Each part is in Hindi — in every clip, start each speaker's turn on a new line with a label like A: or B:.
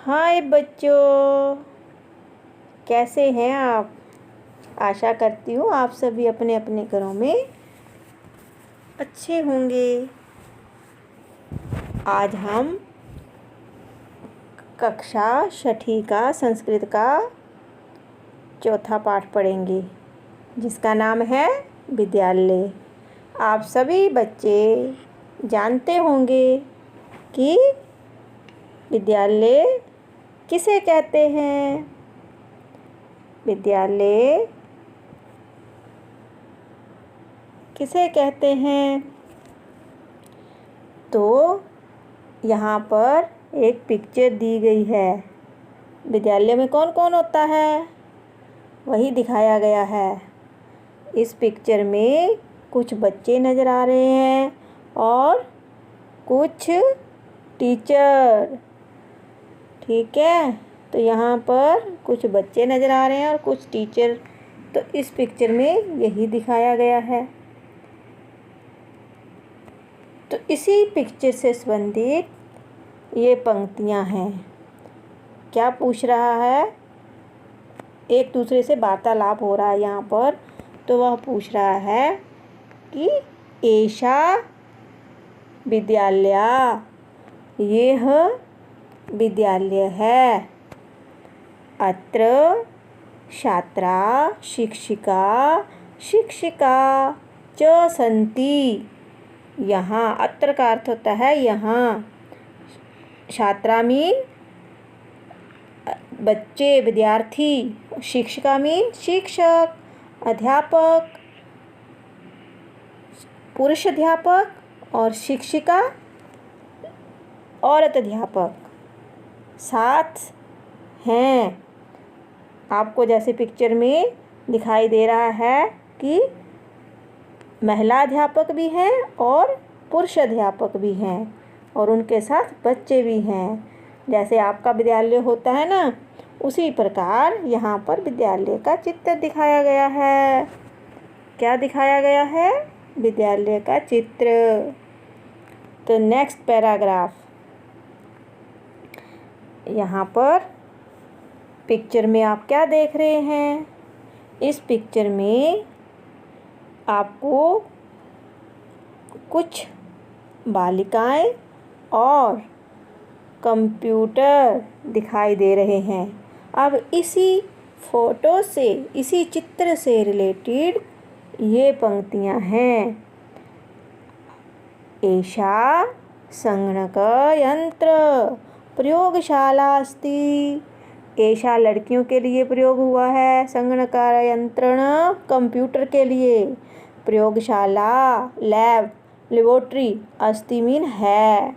A: हाय बच्चों, कैसे हैं आप। आशा करती हूँ आप सभी अपने अपने घरों में अच्छे होंगे। आज हम कक्षा 6ठी का संस्कृत का चौथा पाठ पढ़ेंगे, जिसका नाम है विद्यालय। आप सभी बच्चे जानते होंगे कि विद्यालय किसे कहते हैं। विद्यालय किसे कहते हैं? तो यहाँ पर एक पिक्चर दी गई है। विद्यालय में कौन कौन होता है वही दिखाया गया है। इस पिक्चर में कुछ बच्चे नज़र आ रहे हैं और कुछ टीचर। ठीक है, तो यहाँ पर कुछ बच्चे नज़र आ रहे हैं और कुछ टीचर। तो इस पिक्चर में यही दिखाया गया है। तो इसी पिक्चर से संबंधित ये पंक्तियाँ हैं। क्या पूछ रहा है? एक दूसरे से वार्तालाप हो रहा है यहाँ पर। तो वह पूछ रहा है कि एषा विद्यालय, यह विद्यालय है। अत्र छात्रा शिक्षिका शिक्षिका च सन्ति। यहाँ अत्र का अर्थ होता है यहाँ। छात्रा मीन बच्चे, विद्यार्थी। शिक्षिका मीन शिक्षक, अध्यापक, पुरुष अध्यापक, और शिक्षिका औरत अध्यापक साथ हैं। आपको जैसे पिक्चर में दिखाई दे रहा है कि महिला अध्यापक भी हैं और पुरुष अध्यापक भी हैं और उनके साथ बच्चे भी हैं। जैसे आपका विद्यालय होता है ना, उसी प्रकार यहाँ पर विद्यालय का चित्र दिखाया गया है। क्या दिखाया गया है? विद्यालय का चित्र। तो नेक्स्ट पैराग्राफ। यहाँ पर पिक्चर में आप क्या देख रहे हैं? इस पिक्चर में आपको कुछ बालिकाएं और कंप्यूटर दिखाई दे रहे हैं। अब इसी फोटो से, इसी चित्र से रिलेटेड ये पंक्तियां हैं। एषा संगणक यंत्र प्रयोगशाला अस्ति। एषा लड़कियों के लिए प्रयोग हुआ है, संगणक यंत्रण कंप्यूटर के लिए, प्रयोगशाला लैब लेबोरेटरी, अस्ति मीन है।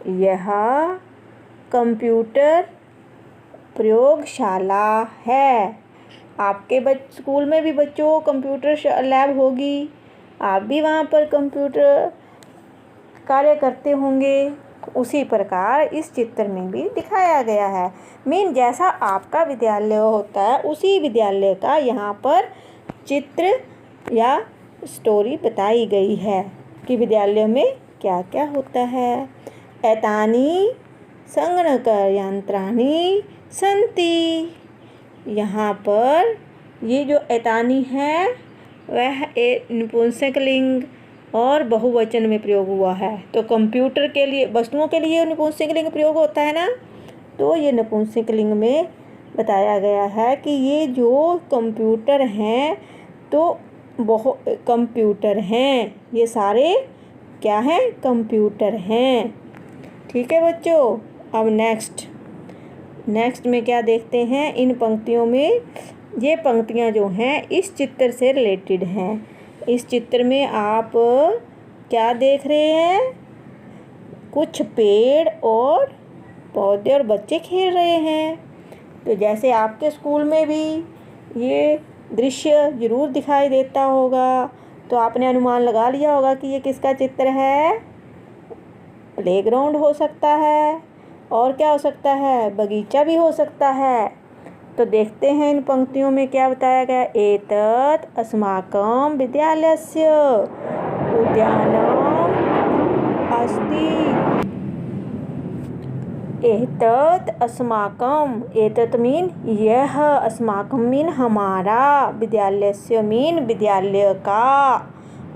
A: यह कंप्यूटर प्रयोगशाला है। आपके स्कूल में भी बच्चों कंप्यूटर लैब होगी। आप भी वहाँ पर कंप्यूटर कार्य करते होंगे। उसी प्रकार इस चित्र में भी दिखाया गया है। मीन जैसा आपका विद्यालय होता है, उसी विद्यालय का यहाँ पर चित्र या स्टोरी बताई गई है कि विद्यालय में क्या क्या होता है। एतानि संगणक यंत्राणि सन्ति। यहाँ पर ये जो एतानि है वह एक नपुंसकलिंग और बहुवचन में प्रयोग हुआ है। तो कंप्यूटर के लिए, वस्तुओं के लिए नपुंसकलिंग प्रयोग होता है ना, तो ये नपुंसकलिंग में बताया गया है कि ये जो कंप्यूटर हैं तो कंप्यूटर हैं। ये सारे क्या हैं? कंप्यूटर हैं। ठीक है बच्चों। अब नेक्स्ट में क्या देखते हैं? इन पंक्तियों में, ये पंक्तियाँ जो हैं इस चित्र से रिलेटेड हैं। इस चित्र में आप क्या देख रहे हैं? कुछ पेड़ और पौधे और बच्चे खेल रहे हैं। तो जैसे आपके स्कूल में भी ये दृश्य ज़रूर दिखाई देता होगा, तो आपने अनुमान लगा लिया होगा कि ये किसका चित्र है। प्लेग्राउंड हो सकता है और क्या हो सकता है? बगीचा भी हो सकता है। तो देखते हैं इन पंक्तियों में क्या बताया गया। एतत् अस्माकं विद्यालयस्य उद्यानम् अस्ति। एतत् अस्माकं, एतत् मीन यह, अस्माकं मीन हमारा, विद्यालयस्य मीन विद्यालय का,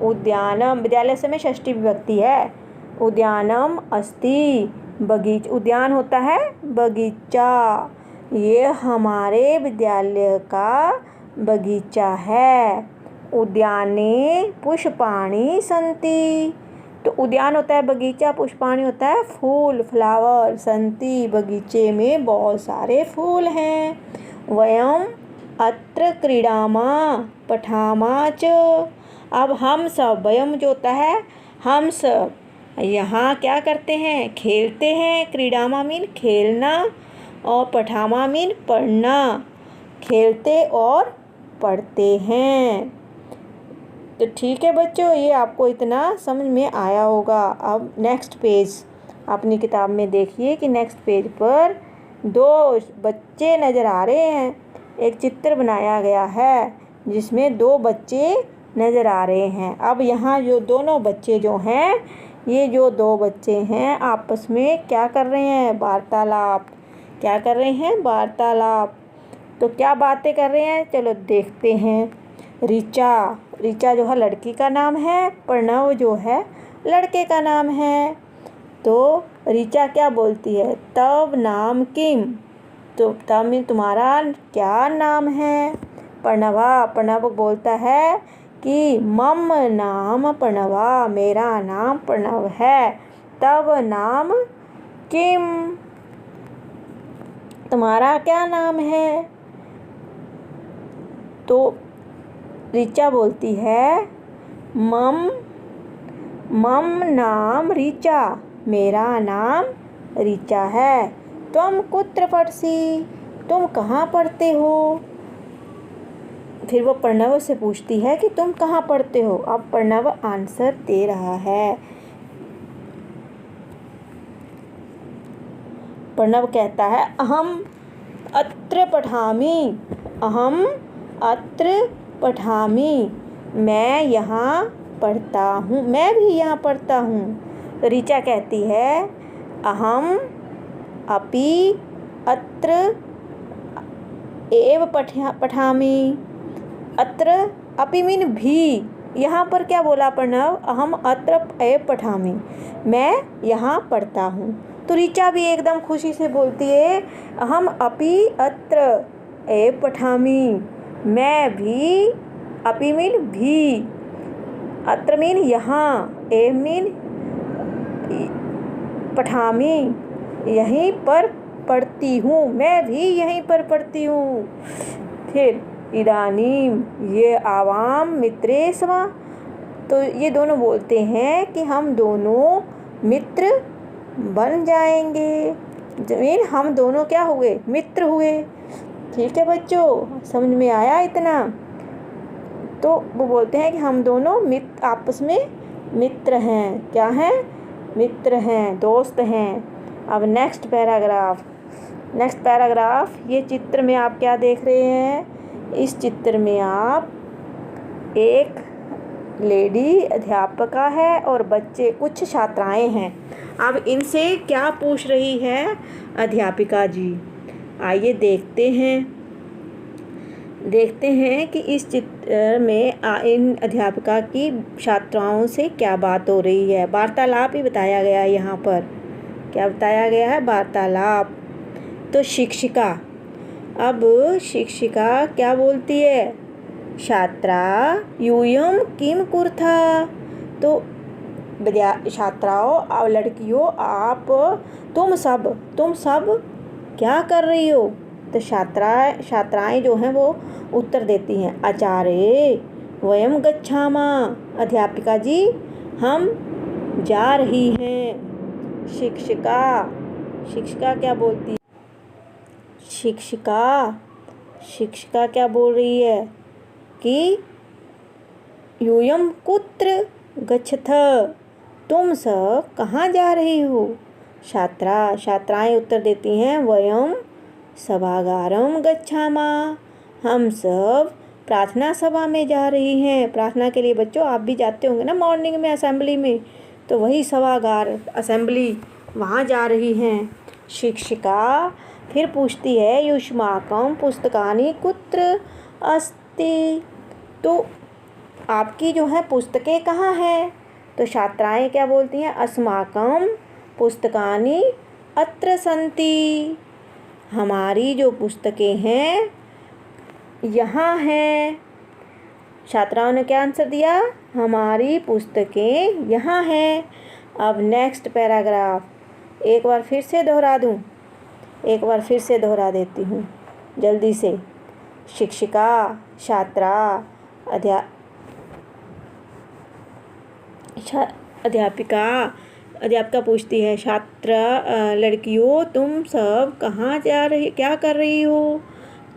A: उद्यानम, विद्यालय से में षष्ठी विभक्ति है, उद्यानम अस्ति, उद्यान होता है बगीचा, ये हमारे विद्यालय का बगीचा है। उद्याने पुष्पाणि सन्ति, तो उद्यान होता है बगीचा, पुष्पाणि होता है फूल, फ्लावर, सन्ति बगीचे में बहुत सारे फूल हैं। वयम अत्र क्रीडामा पठामा च, अब हम सब, वयम जो होता है हम सब, यहाँ क्या करते हैं, खेलते हैं। क्रीडामा मीन खेलना और पठामा मीन पढ़ना, खेलते और पढ़ते हैं। तो ठीक है बच्चों, ये आपको इतना समझ में आया होगा। अब नेक्स्ट पेज अपनी किताब में देखिए कि नेक्स्ट पेज पर दो बच्चे नज़र आ रहे हैं। एक चित्र बनाया गया है जिसमें दो बच्चे नज़र आ रहे हैं। अब यहाँ जो दोनों बच्चे जो हैं, ये जो दो बच्चे हैं आपस में क्या कर रहे हैं, वार्तालाप। क्या कर रहे हैं, वार्तालाप। तो क्या बातें कर रहे हैं, चलो देखते हैं। ऋचा जो है लड़की का नाम है, प्रणव जो है लड़के का नाम है। तो ऋचा क्या बोलती है, तब नाम किम, तो तब में तुम्हारा क्या नाम है। प्रणव बोलता है कि मम नाम प्रणवा, मेरा नाम प्रणव है। तब नाम किम, तुम्हारा क्या नाम है। तो ऋचा बोलती है मम नाम ऋचा, मेरा नाम ऋचा है। तुम कुत्र पठसी, तुम कहाँ पढ़ते हो। फिर वो प्रणव से पूछती है कि तुम कहाँ पढ़ते हो। अब प्रणव आंसर दे रहा है। प्रणव कहता है अहम अत्र पठामि, अहम अत्र पठामि, मैं यहाँ पढ़ता हूँ, मैं भी यहाँ पढ़ता हूँ। तो ऋचा कहती है अहम अपि अत्र एव पठामि। अत्र अपि मीन भी, यहाँ पर क्या बोला प्रणव, अहम अत्र एव पठामि, मैं यहाँ पढ़ता हूँ। तो ऋचा भी एकदम खुशी से बोलती है अहम अपि अत्र एव पठामि, मैं भी, अपि मीन भी, अत्र मीन यहाँ, एव मीन पठामि, यहीं पर पढ़ती हूँ, मैं भी यहीं पर पढ़ती हूँ। फिर इदानीम ये आवाम मित्रे स्वा, तो ये दोनों बोलते हैं कि हम दोनों मित्र बन जाएंगे। जमीन हम दोनों क्या हुए, मित्र हुए। ठीक है बच्चों, समझ में आया इतना। तो वो बोलते हैं कि हम दोनों मित्र, आपस में मित्र हैं। क्या हैं, मित्र हैं, दोस्त हैं। अब नेक्स्ट पैराग्राफ, ये चित्र में आप क्या देख रहे हैं, इस चित्र में आप एक लेडी अध्यापिका है और बच्चे, कुछ छात्राएं हैं। अब इनसे क्या पूछ रही है अध्यापिका जी, आइए देखते हैं कि इस चित्र में इन अध्यापिका की छात्राओं से क्या बात हो रही है। वार्तालाप ही बताया गया है यहाँ पर। क्या बताया गया है, वार्तालाप। तो शिक्षिका, अब शिक्षिका क्या बोलती है, छात्रा यूयम किम कुर्था, तो छात्राओं और लड़कियों, आप तुम सब क्या कर रही हो। तो छात्राएं जो हैं वो उत्तर देती हैं आचार्य वयम गच्छामा, अध्यापिका जी हम जा रही हैं। शिक्षिका क्या बोलती है, शिक्षिका क्या बोल रही है कि यूयम कुत्र गच्छथ, तुम सब कहाँ जा रही हो। छात्राएं उत्तर देती हैं वयम सभागारम गच्छामा, हम सब प्रार्थना सभा में जा रही हैं। प्रार्थना के लिए बच्चों आप भी जाते होंगे ना मॉर्निंग में असेंबली में, तो वही सभागार, असेंबली, वहाँ जा रही हैं। शिक्षिका फिर पूछती है युष्माकं पुस्तकानि कुत्र अस्ति। तो आपकी जो है पुस्तकें कहाँ हैं? तो छात्राएं क्या बोलती हैं? अस्माकं पुस्तकानि अत्र सन्ति। हमारी जो पुस्तकें हैं यहाँ हैं। छात्राओं ने क्या आंसर दिया? हमारी पुस्तकें यहाँ हैं। अब नेक्स्ट पैराग्राफ एक बार फिर से दोहरा दूँ, एक बार फिर से दोहरा देती हूँ जल्दी से। शिक्षिका छात्रा अध्यापिका पूछती है लड़कियों तुम सब कहाँ जा रही, क्या कर रही हो?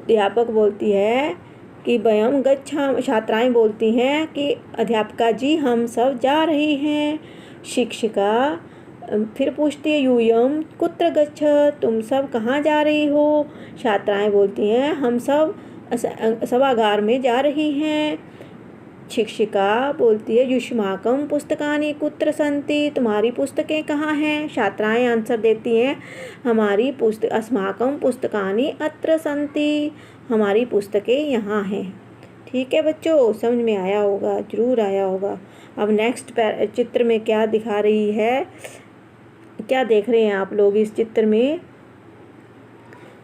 A: अध्यापक बोलती है कि वयम गच्छामः। छात्राएं बोलती हैं कि अध्यापिका जी हम सब जा रही हैं। शिक्षिका फिर पूछती है यूयम कुत्र गच्छ, तुम सब कहाँ जा रही हो? छात्राएं बोलती हैं हम सब सभागार में जा रही हैं। शिक्षिका बोलती है युष्माकं पुस्तकानि कुत्र सन्ति, तुम्हारी पुस्तकें कहाँ हैं? छात्राएं आंसर देती हैं अस्माकं पुस्तकानि अत्र सन्ति, हमारी पुस्तकें यहाँ हैं। ठीक है बच्चों, समझ में आया होगा, ज़रूर आया होगा। अब नेक्स्ट चित्र में क्या दिखा रही है, क्या देख रहे हैं आप लोग इस चित्र में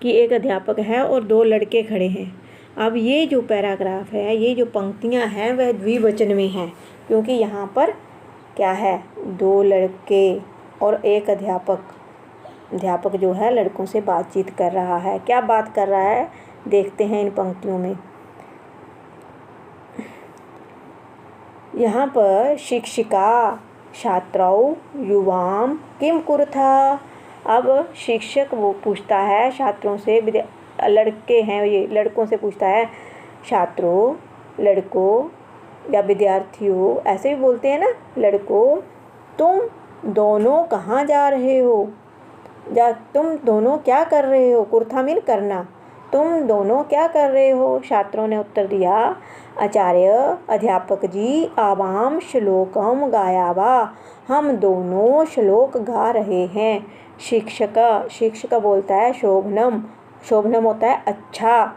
A: कि एक अध्यापक है और दो लड़के खड़े हैं। अब ये जो पैराग्राफ है, ये जो पंक्तियां हैं वह द्विवचन में हैं, क्योंकि यहाँ पर क्या है? दो लड़के और एक अध्यापक जो है लड़कों से बातचीत कर रहा है। क्या बात कर रहा है देखते हैं इन पंक्तियों में। यहाँ पर शिक्षिका छात्रौ युवाम किम कुरुथा। अब शिक्षक वो पूछता है छात्रों से, लड़के हैं ये, लड़कों से पूछता है छात्रों, लड़कों या विद्यार्थियों ऐसे भी बोलते हैं ना, लड़कों तुम दोनों कहाँ जा रहे हो, या तुम दोनों क्या कर रहे हो? कुर्था मीन करना। तुम दोनों क्या कर रहे हो? छात्रों ने उत्तर दिया आचार्य अध्यापक जी आवाम श्लोकम गायावा, हम दोनों श्लोक गा रहे हैं। शिक्षक बोलता है शोभनम होता है अच्छा।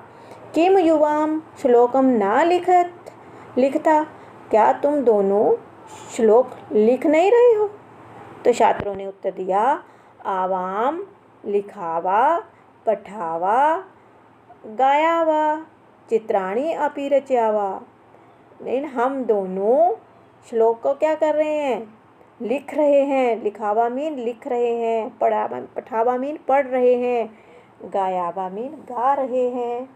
A: किम युवाम श्लोकम ना लिखता, क्या तुम दोनों श्लोक लिख नहीं रहे हो? तो छात्रों ने उत्तर दिया आवाम लिखावा पठावा गायावा चित्राणी अपि रचयावा। लेकिन हम दोनों श्लोक को क्या कर रहे हैं? लिख रहे हैं। लिखावा मीन लिख रहे हैं, पठावा मीन पढ़ रहे हैं, गायावा मीन गा रहे हैं,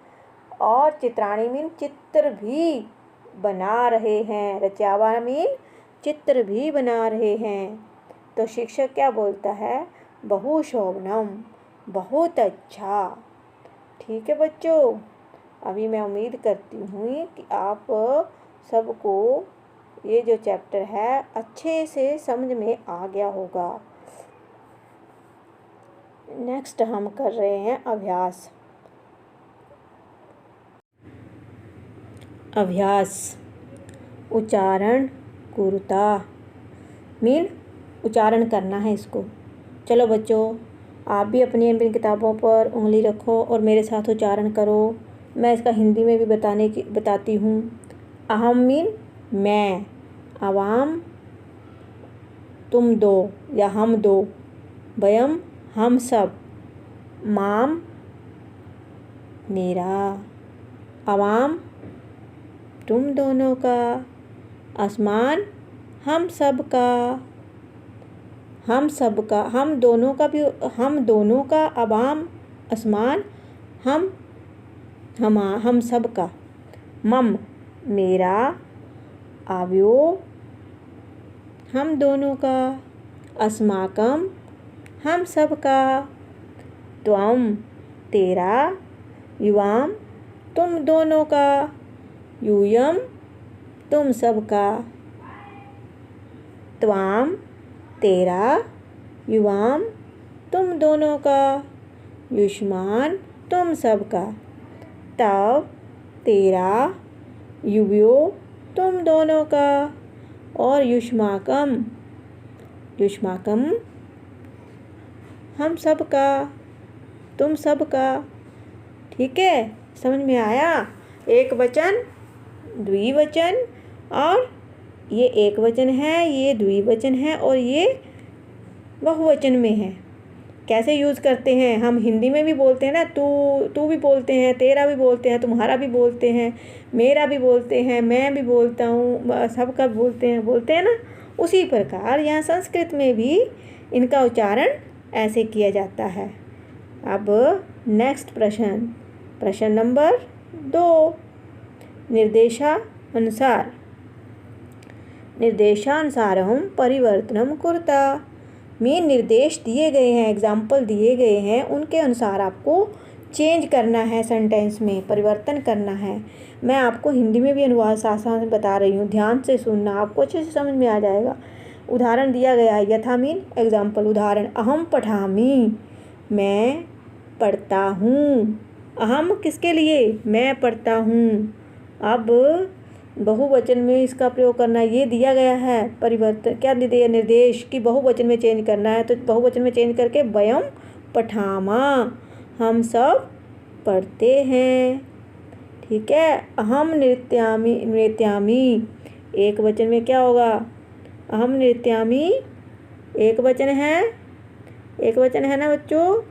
A: और चित्राणी मीन चित्र भी बना रहे हैं, रचयावा मीन चित्र भी बना रहे हैं। तो शिक्षक क्या बोलता है? बहु शोभनम, बहुत अच्छा। ठीक है बच्चों, अभी मैं उम्मीद करती हूँ कि आप सबको ये जो चैप्टर है अच्छे से समझ में आ गया होगा। नेक्स्ट हम कर रहे हैं अभ्यास। उच्चारण कुरुता मीन उच्चारण करना है इसको। चलो बच्चों, आप भी अपनी अपनी किताबों पर उंगली रखो और मेरे साथ उच्चारण करो। मैं इसका हिंदी में भी बताती हूँ। अहम मीन मैं, अवाम तुम दो या हम दो, वयम हम सब, माम मेरा, अवाम तुम दोनों का, आसमान हम सब का, हम दोनों का, अवाम आसमान, हम सब का, मम मेरा, आव्यो हम दोनों का, अस्माकम हम सब का, त्वम तेरा, युवाम तुम दोनों का, यूयम तुम सब का, त्वाम तेरा, युवाम तुम दोनों का, युष्मान तुम सब का, तव तेरा, युव्यो तुम दोनों का, और युष्माकम हम सब का, तुम सब का। ठीक है, समझ में आया? एक वचन, द्विवचन, और ये एक वचन है, ये द्विवचन है, और ये बहुवचन में है। कैसे यूज़ करते हैं? हम हिंदी में भी बोलते हैं ना, तू भी बोलते हैं, तेरा भी बोलते हैं, तुम्हारा भी बोलते हैं, मेरा भी बोलते हैं, मैं भी बोलता हूँ, सबका बोलते हैं ना। उसी प्रकार यहाँ संस्कृत में भी इनका उच्चारण ऐसे किया जाता है। अब नेक्स्ट प्रश्न नंबर 2। निर्देशानुसारं परिवर्तनं कुरुता। मेन निर्देश दिए गए हैं, एग्जाम्पल दिए गए हैं, उनके अनुसार आपको चेंज करना है, सेंटेंस में परिवर्तन करना है। मैं आपको हिंदी में भी अनुवाद साथ साथ बता रही हूँ, ध्यान से सुनना, आपको अच्छे से समझ में आ जाएगा। उदाहरण दिया गया है, यथा मीन एग्जाम्पल। उदाहरण, अहम पठामि, मैं पढ़ता हूँ। अहम किसके लिए? मैं पढ़ता हूँ। अब बहुवचन में इसका प्रयोग करना, ये दिया गया है परिवर्तन, क्या दे दिया? निर्देश कि बहुवचन में चेंज करना है, तो बहुवचन में चेंज करके वयम पठामः, हम सब पढ़ते हैं। ठीक है, अहम नृत्यामि, एक वचन में क्या होगा? अहम नृत्यामि एक वचन है ना बच्चों?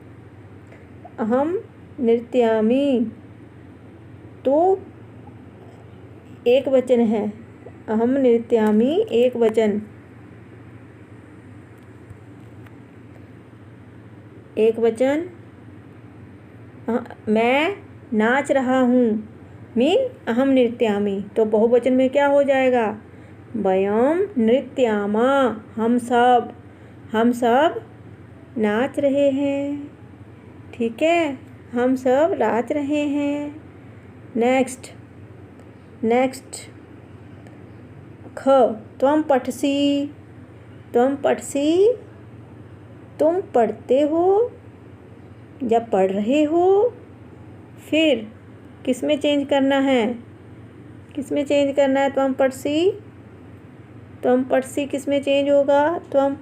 A: अहम नृत्यामि तो एक वचन है, अहम नृत्यामि एक वचन, मैं नाच रहा हूँ, मीन अहम नृत्यामि, तो बहुवचन में क्या हो जाएगा? वयम नृत्यामः, हम सब नाच रहे हैं। ठीक है, हम सब नाच रहे हैं। नेक्स्ट ख, त्वम पठसि, तुम पढ़ते हो या पढ़ रहे हो। फिर किस में चेंज करना है? त्वम पठसि किस में चेंज होगा? त्वम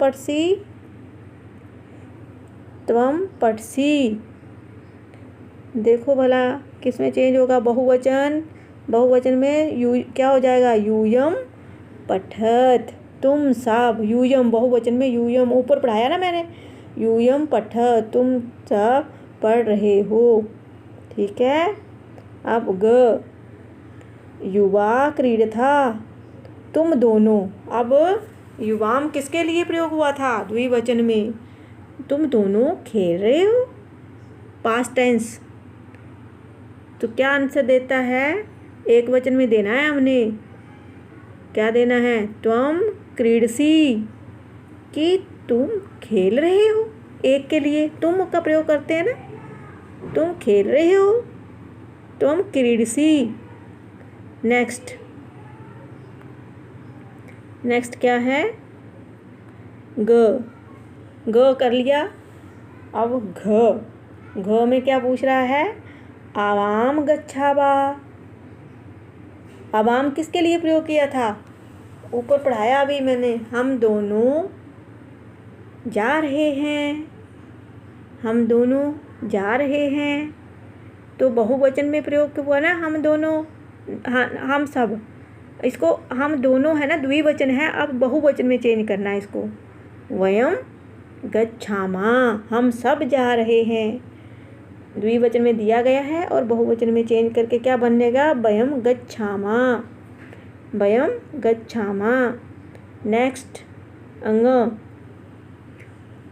A: पठसि, देखो भला किस में चेंज होगा? बहुवचन में क्या हो जाएगा? यूयम पठत, तुम सब। यूयम बहुवचन में, यूयम ऊपर पढ़ाया ना मैंने, यूयम पठत, तुम सब पढ़ रहे हो। ठीक है, अब ग, युवा क्रीडथा, तुम दोनों। अब युवाम किसके लिए प्रयोग हुआ था? द्विवचन में। तुम दोनों खेल रहे हो, पास्ट टेंस, तो क्या आंसर देता है? एक वचन में देना है हमने, क्या देना है? त्वम क्रीडसि, कि तुम खेल रहे हो। एक के लिए तुम का प्रयोग करते हैं ना, तुम खेल रहे हो, त्वम क्रीडसि। नेक्स्ट क्या है? ग कर लिया। अब घ में क्या पूछ रहा है? आवाम गच्छावा। आवाम किसके लिए प्रयोग किया था? ऊपर पढ़ाया अभी मैंने, हम दोनों जा रहे हैं, तो बहुवचन में प्रयोग हुआ ना, हम दोनों, हाँ, हम सब। इसको हम दोनों है ना, द्विवचन है, अब बहुवचन में चेंज करना है इसको। वयम गच्छामः, हम सब जा रहे हैं, द्विवचन में दिया गया है, और बहुवचन में चेंज करके क्या बनेगा? वयम गच्छामः। नेक्स्ट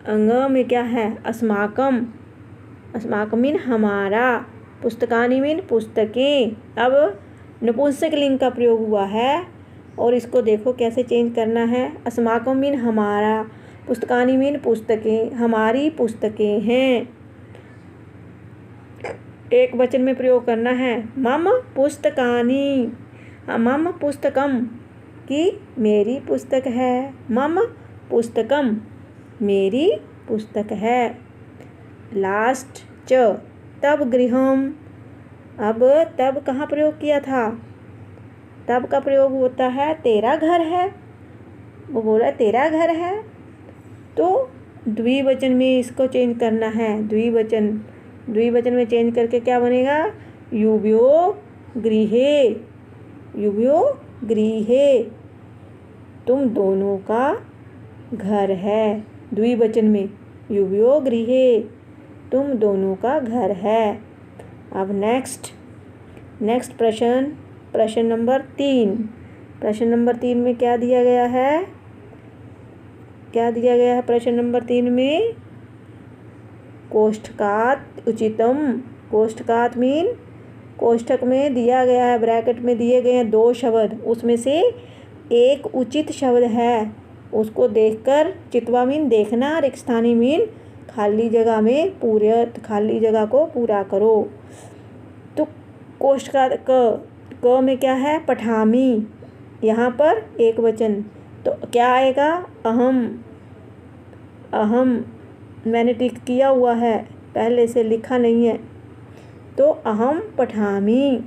A: अंग में क्या है? अस्माकम मीन हमारा, पुस्तकानि मीन पुस्तकें। अब नपुंसक लिंग का प्रयोग हुआ है, और इसको देखो कैसे चेंज करना है। अस्माकम मीन हमारा, पुस्तकानि मीन पुस्तकें, हमारी पुस्तकें हैं। एक वचन में प्रयोग करना है, मम पुस्तकानि, मम पुस्तकम, कि मेरी पुस्तक है, मम पुस्तकम, मेरी पुस्तक है। लास्ट च, तब गृहम। अब तब कहाँ प्रयोग किया था? तब का प्रयोग होता है तेरा घर है, वो बोला तेरा घर है, तो द्विवचन में इसको चेंज करना है। द्विवचन में चेंज करके क्या बनेगा? युवयो गृहे, युवयो गृहे, तुम दोनों का घर है। द्विवचन में युवयो गृहे, तुम दोनों का घर है। अब नेक्स्ट प्रश्न नंबर 3। प्रश्न नंबर 3 में क्या दिया गया है? प्रश्न नंबर 3 में कोष्ठकात उचितम। कोष्ठकात मीन कोष्ठक में दिया गया है, ब्रैकेट में दिए गए हैं 2 शब्द, उसमें से एक उचित शब्द है, उसको देखकर, चितवा मीन देखना, रिक्तस्थानी मीन खाली जगह को पूरा करो। तो कोष्ठकात क में क्या है? पठामी, यहाँ पर एक वचन, तो क्या आएगा? अहम मैंने टिक किया हुआ है, पहले से लिखा नहीं है, तो अहम पठामी।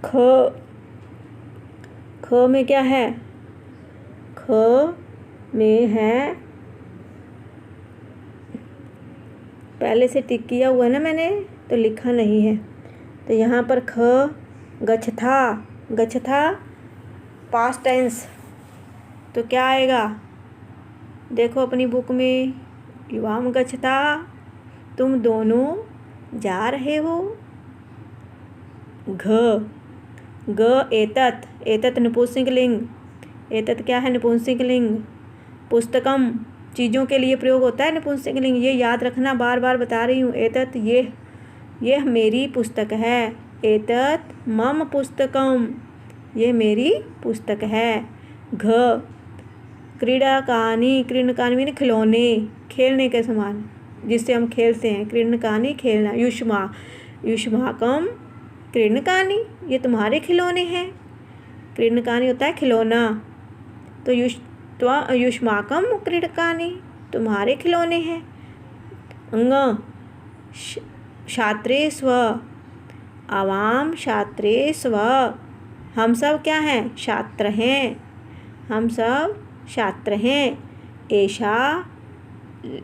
A: ख में क्या है? ख में है, पहले से टिक किया हुआ है ना मैंने, तो लिखा नहीं है, तो यहाँ पर ख गच्छथा पास्ट टेंस, तो क्या आएगा? देखो अपनी बुक में, युवाम गच्छता, तुम दोनों जा रहे हो। एतत नपुंसकलिंग, एतत क्या है? नपुंसकलिंग। पुस्तकम चीज़ों के लिए प्रयोग होता है नपुंसकलिंग, ये याद रखना, बार बार बता रही हूँ। एतत यह मेरी पुस्तक है। एतत मम पुस्तकम, ये मेरी पुस्तक है। क्रीडनकानि मीन खिलौने, खेलने के समान, जिससे हम खेलते हैं। क्रीडनकानि खेलना। युष्माकम क्रीडनकानि, ये तुम्हारे खिलौने हैं। क्रीडनकानि होता है खिलौना, तो युष्माकम क्रीडनकानि, तुम्हारे खिलौने हैं। छात्रे स्व, आवाम छात्रे स्व, हम सब क्या हैं? छात्र हैं, हम सब छात्र हैं।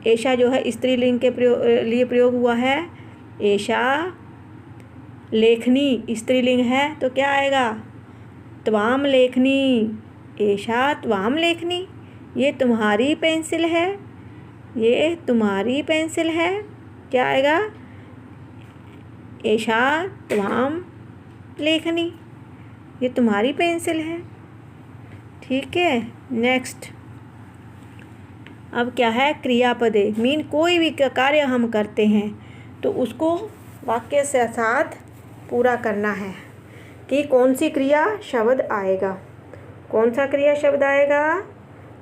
A: ऐशा जो है स्त्रीलिंग के लिए प्रयोग हुआ है। ऐशा लेखनी स्त्रीलिंग है, तो क्या आएगा? त्वाम लेखनी। ऐशा त्वाम लेखनी, ये तुम्हारी पेंसिल है, ये तुम्हारी पेंसिल है, क्या आएगा? ऐशा त्वाम लेखनी, ये तुम्हारी पेंसिल है। ठीक है, नेक्स्ट। अब क्या है? क्रियापदे मीन कोई भी कार्य हम करते हैं तो उसको वाक्य से साथ पूरा करना है कि कौन सी क्रिया शब्द आएगा, कौन सा क्रिया शब्द आएगा?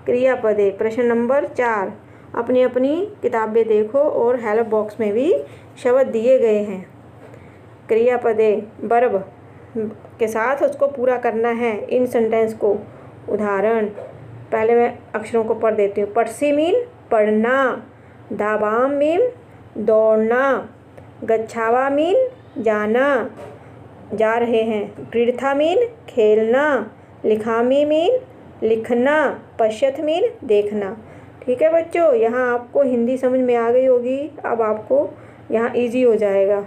A: क्रियापदे। प्रश्न नंबर 4, अपनी अपनी किताबें देखो और हेल्प बॉक्स में भी शब्द दिए गए हैं। क्रियापदे वर्ब के साथ उसको पूरा करना है, इन सेंटेंस को। उदाहरण, पहले मैं अक्षरों को पढ़ देती हूँ। पठसी मीन पढ़ना, धावाम मीन दौड़ना, गच्छावा मीन जाना, जा रहे हैं। क्रीडथा मीन खेलना, लिखामी मीन लिखना, पश्यथ मीन देखना। ठीक है बच्चों, यहाँ आपको हिंदी समझ में आ गई होगी, अब आपको यहाँ इजी हो जाएगा।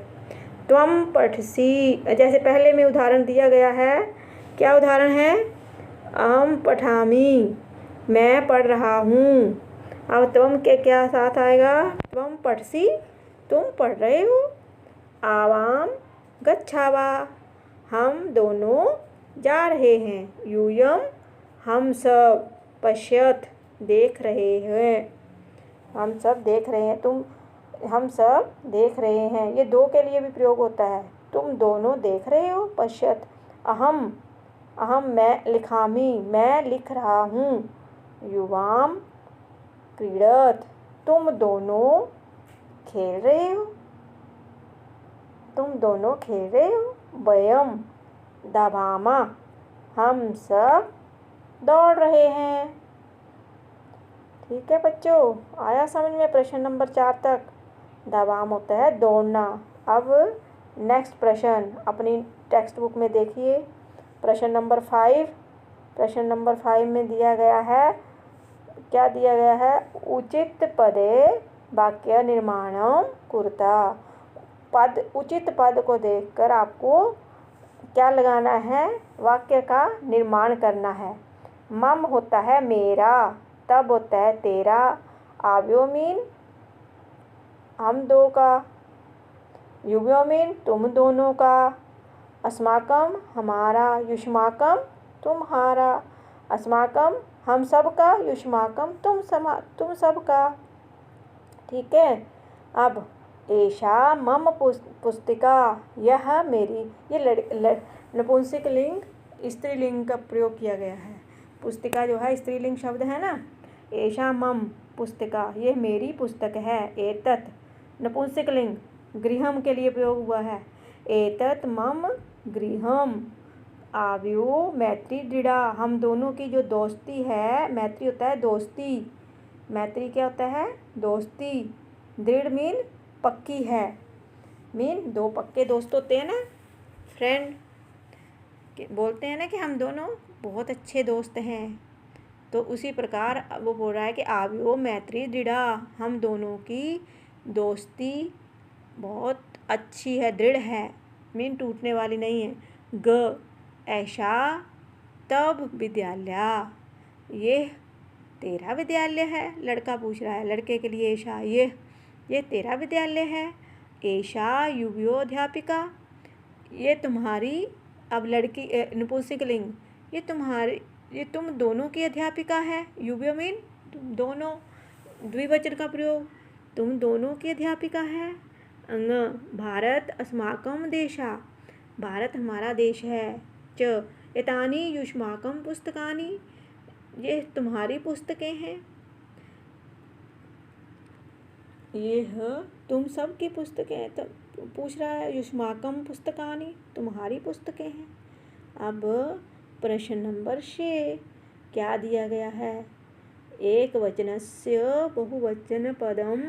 A: त्वम पठसी, जैसे पहले में उदाहरण दिया गया है, क्या उदाहरण है? अहम पठामी, मैं पढ़ रहा हूँ। अब त्वम के क्या साथ आएगा? त्वम पठसी, तुम पढ़ रहे हो। आवाम गच्छावा, हम दोनों जा रहे हैं। यूयम, हम सब। पश्यत, देख रहे हैं, हम सब देख रहे हैं। हम सब देख रहे हैं, ये दो के लिए भी प्रयोग होता है। तुम दोनों देख रहे हो। पश्यत। अहम मैं लिखामी, मैं लिख रहा हूँ। युवाम क्रीडत, तुम दोनों खेल रहे हो, तुम दोनों खेल रहे हो। वयम दाभामा, हम सब दौड़ रहे हैं। ठीक है बच्चों, आया समझ में प्रश्न नंबर 4 तक? दाभाम होता है दौड़ना। अब नेक्स्ट प्रश्न अपनी टेक्स्ट बुक में देखिए, प्रश्न नंबर 5। प्रश्न नंबर 5 में दिया गया है क्या दिया गया है? उचित पदे वाक्य निर्माणम कुरुता। पद, उचित पद को देखकर आपको क्या लगाना है? वाक्य का निर्माण करना है। मम होता है मेरा, तब होता है तेरा, आव्यो मीन हम दो का, युव्यो मीन तुम दोनों का, अस्माकम हमारा, युष्माकम तुम्हारा, अस्माकम हम सब का, युष्माकम तुम सब का। ठीक है। अब एषा मम पुस्तिका, यह मेरी, ये नपुंसक लिंग स्त्रीलिंग का प्रयोग किया गया है। पुस्तिका जो है स्त्रीलिंग शब्द है ना। एषा मम पुस्तिका, ये मेरी पुस्तक है। एतत् नपुंसक लिंग गृहम के लिए प्रयोग हुआ है। एतत् मम गृहम। आव्यो मैत्री दृढ़ा, हम दोनों की जो दोस्ती है, मैत्री होता है दोस्ती, मैत्री क्या होता है? दोस्ती। दृढ़ मीन पक्की है, मीन दो पक्के दोस्त होते हैं ना, फ्रेंड बोलते हैं ना कि हम दोनों बहुत अच्छे दोस्त हैं। तो उसी प्रकार वो बोल रहा है कि आव्यो मैत्री दृढ़ा, हम दोनों की दोस्ती बहुत अच्छी है, दृढ़ है, मीन टूटने वाली नहीं है। ग ऐसा तब विद्यालय, ये तेरा विद्यालय है। लड़का पूछ रहा है, लड़के के लिए ऐसा, ये तेरा विद्यालय है। ऐसा युव्यो अध्यापिका, ये तुम्हारी, अब लड़की नपुंसक लिंग, ये तुम दोनों की अध्यापिका है। युव्यो मीन तुम दोनों, द्विवचन का प्रयोग, तुम दोनों की अध्यापिका है। अंग भारत अस्माकं देशा, भारत हमारा देश है। च एतानि युष्माकं पुस्तकानि, ये तुम्हारी पुस्तकें हैं। ये तुम सब की पुस्तकें, तो पूछ रहा है युष्माकं पुस्तकानि, तुम्हारी पुस्तकें हैं। अब प्रश्न नंबर 6 क्या दिया गया है? एक वचनस्य बहुवचन पदम,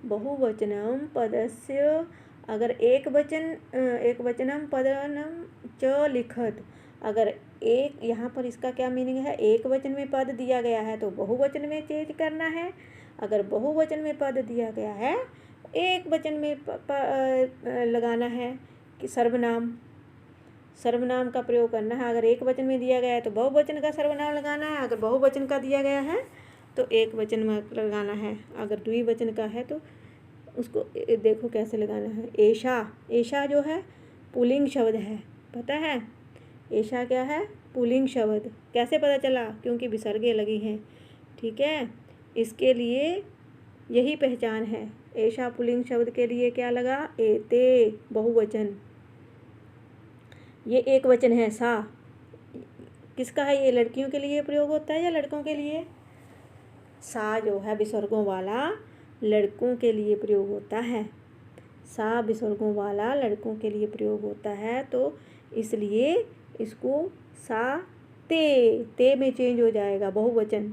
A: बहुवचनम पदस्य, अगर एक वचनम पदनम च लिखत, अगर एक, यहाँ पर इसका क्या मीनिंग है? एक वचन में पद दिया गया है तो बहुवचन में चेंज करना है। अगर बहुवचन में पद दिया गया है एक वचन में लगाना है कि सर्वनाम, सर्वनाम का प्रयोग करना है। अगर एक वचन में दिया गया है तो बहुवचन का सर्वनाम लगाना है। अगर बहुवचन का दिया गया है तो एक वचन में लगाना है। अगर द्विवचन का है तो उसको देखो कैसे लगाना है। ऐशा, ऐशा जो है पुल्लिंग शब्द है, पता है? ऐशा क्या है? पुल्लिंग शब्द। कैसे पता चला? क्योंकि विसर्गें लगी हैं। ठीक है, इसके लिए यही पहचान है। ऐशा पुल्लिंग शब्द के लिए क्या लगा? एते बहुवचन। ये एक वचन है। सा किसका है? ये लड़कियों के लिए प्रयोग होता है या लड़कों के लिए? सा जो है विसर्गों वाला लड़कों के लिए प्रयोग होता है। सा विसर्गों वाला लड़कों के लिए प्रयोग होता है, तो इसलिए इसको सा ते में चेंज हो जाएगा, बहुवचन।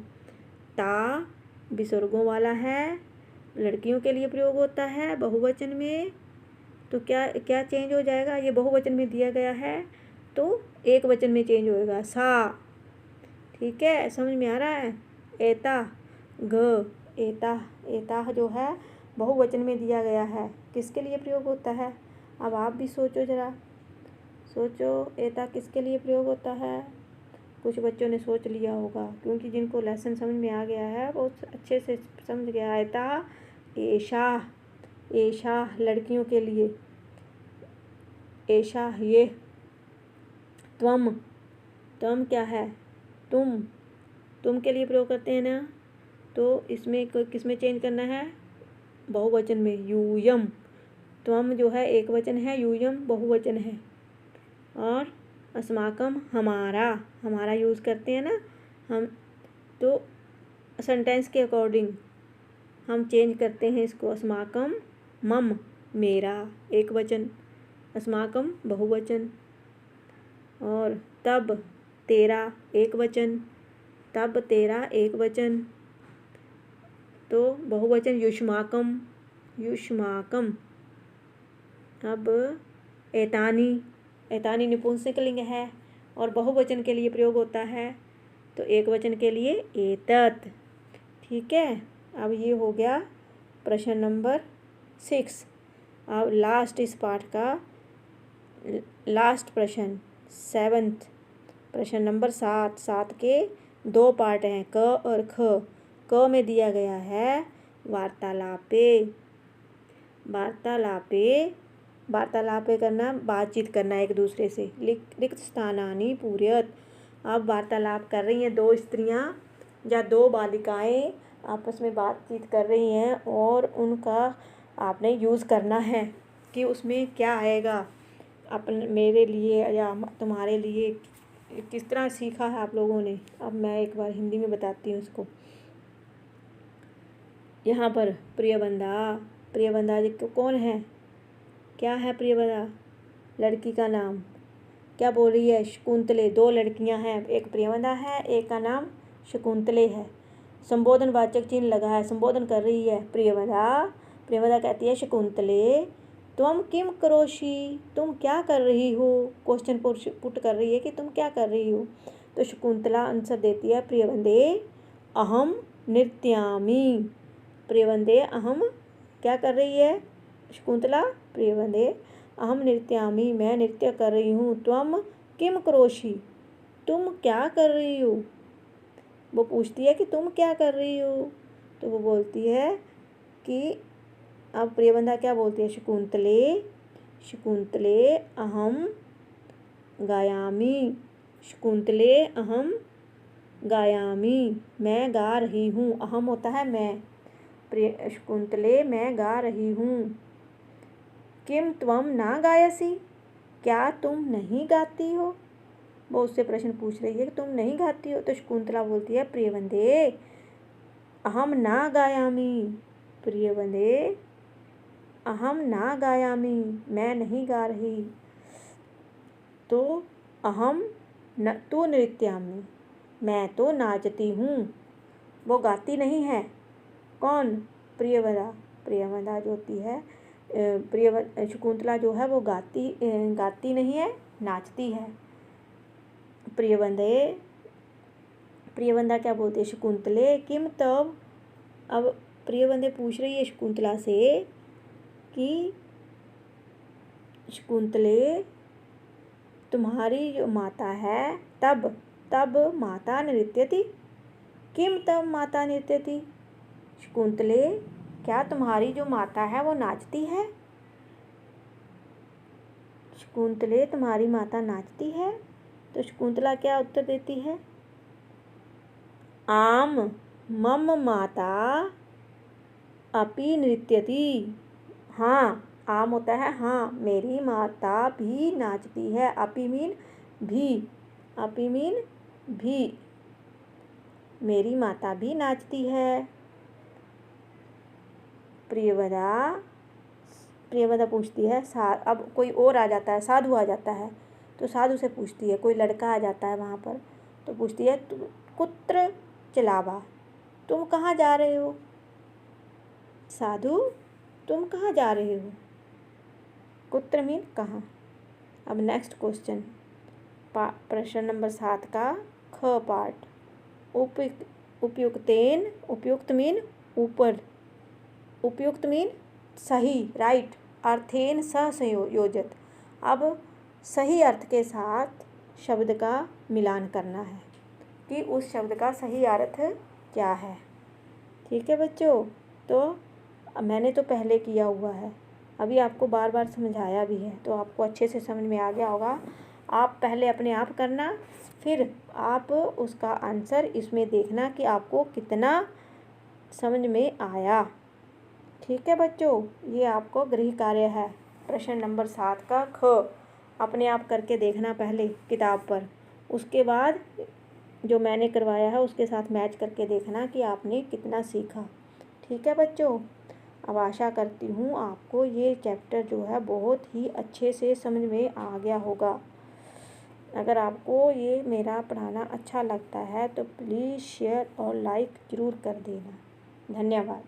A: ता विसर्गों वाला है, लड़कियों के लिए प्रयोग होता है बहुवचन में, तो क्या चेंज हो जाएगा? ये बहुवचन में दिया गया है तो एक वचन में चेंज होएगा, सा। ठीक है, समझ में आ रहा है? एता ग, एता, एता जो है बहुवचन में दिया गया है, किसके लिए प्रयोग होता है? अब आप भी सोचो जरा, सोचो एता किसके लिए प्रयोग होता है? कुछ बच्चों ने सोच लिया होगा, क्योंकि जिनको लेसन समझ में आ गया है वो अच्छे से समझ गया। एता ऐशा, ऐशा लड़कियों के लिए, ऐशा ये। त्वम, त्वम क्या है? तुम के लिए प्रयोग करते हैं ना, तो इसमें किसमें चेंज करना है? बहुवचन में, यूयम। त्वम जो है एक वचन है, यूयम बहुवचन है। और अस्माकम हमारा, हमारा यूज़ करते हैं ना हम, तो सेंटेंस के अकॉर्डिंग हम चेंज करते हैं इसको। अस्माकम मम मेरा एक वचन, अस्माकम बहुवचन। और तब तेरा एक वचन, तब तेरा एक वचन, तो बहुवचन युष्माकम, युष्माकम। अब एतानी, एतानी नपुंसक लिंग है और बहुवचन के लिए प्रयोग होता है, तो एक वचन के लिए एतत्। ठीक है। अब ये हो गया प्रश्न नंबर 6। अब लास्ट इस पाठ का लास्ट प्रश्न 7th प्रश्न नंबर 7 के 2 पार्ट हैं, क और ख। क में दिया गया है वार्तालापे। वार्तालापे करना, बातचीत करना एक दूसरे से। रिक्त स्थानानि पूरयत। अब वार्तालाप कर रही हैं 2 स्त्रियां या 2 बालिकाएं आपस में बातचीत कर रही हैं और उनका आपने यूज़ करना है कि उसमें क्या आएगा अपन मेरे लिए या तुम्हारे लिए, किस तरह सीखा है आप लोगों ने। अब मैं एक बार हिंदी में बताती हूँ उसको। यहाँ पर प्रियबंधा जी कौन है, क्या है प्रियबंधा, लड़की का नाम। क्या बोल रही है, शकुंतले। 2 लड़कियाँ हैं, एक प्रियबंधा है, एक का नाम शकुंतले है। संबोधन वाचक चिन्ह लगा है, संबोधन कर रही है प्रियबंधा कहती है शकुंतले तुम किम करोषि, तुम क्या कर रही हो। क्वेश्चन पुट कर रही है कि तुम क्या कर रही हो। तो शकुंतला आंसर देती है प्रियबंधे अहम नृत्यामि। प्रियबंधे अहम क्या कर रही है शकुंतला, प्रियबंधे अहम नृत्यामि, मैं नृत्य कर रही हूँ। त्वम किम करोषि, तुम क्या कर रही हो। वो पूछती है कि तुम क्या कर रही हो, तो वो बोलती है कि अब प्रियबंधा क्या बोलती है, शकुंतले अहम गायामि, शकुंतले अहम गायामि, मैं गा रही हूँ। अहम होता है मैं, शकुंतले मैं गा रही हूँ। किम त्वम ना गायसी, क्या तुम नहीं गाती हो। वो उससे प्रश्न पूछ रही है कि तुम नहीं गाती हो। तो शकुंतला बोलती है प्रियबंधे अहम ना गायामि, प्रियबंधे अहम ना गायामि, मैं नहीं गा रही। तो अहम न तू नृत्यामि, मैं तो नाचती हूँ। वो गाती नहीं है, कौन, प्रियबंधा जो होती है शकुंतला जो है वो गाती नहीं है, नाचती है। प्रियबंधा क्या बोलती है शकुंतले किम तब। अब प्रियबंधे पूछ रही है शकुंतला से कि शकुंतले तुम्हारी जो माता है तब माता नृत्यति, किम तब माता नृत्यति। शकुंतले क्या तुम्हारी जो माता है वो नाचती है, शकुंतले तुम्हारी माता नाचती है। तो शकुंतला क्या उत्तर देती है, आम मम माता अपि नृत्यति। हाँ, आम होता है हाँ, मेरी माता भी नाचती है। अपि मीन भी, मेरी माता भी नाचती है। प्रियवदा पूछती है अब कोई और आ जाता है, साधु आ जाता है, तो साधु से पूछती है, कोई लड़का आ जाता है वहाँ पर, तो पूछती है कुत्र चलावा, तुम कहाँ जा रहे हो। साधु तुम कहाँ जा रहे हो, कुत्र मीन कहाँ। अब नेक्स्ट क्वेश्चन प्रश्न नंबर 7 का ख पार्ट। उपयुक्तेन, उपयुक्त मीन ऊपर, उपयुक्त मीन सही राइट, अर्थेन सह संयोजत। अब सही अर्थ के साथ शब्द का मिलान करना है कि उस शब्द का सही अर्थ क्या है। ठीक है बच्चों, तो मैंने तो पहले किया हुआ है, अभी आपको बार बार समझाया भी है, तो आपको अच्छे से समझ में आ गया होगा। आप पहले अपने आप करना, फिर आप उसका आंसर इसमें देखना कि आपको कितना समझ में आया। ठीक है बच्चों, ये आपको गृह कार्य है प्रश्न नंबर 7 का ख। अपने आप करके देखना पहले किताब पर, उसके बाद जो मैंने करवाया है उसके साथ मैच करके देखना कि आपने कितना सीखा। ठीक है बच्चों, अब आशा करती हूँ आपको ये चैप्टर जो है बहुत ही अच्छे से समझ में आ गया होगा। अगर आपको ये मेरा पढ़ाना अच्छा लगता है तो प्लीज़ शेयर और लाइक ज़रूर कर देना। धन्यवाद।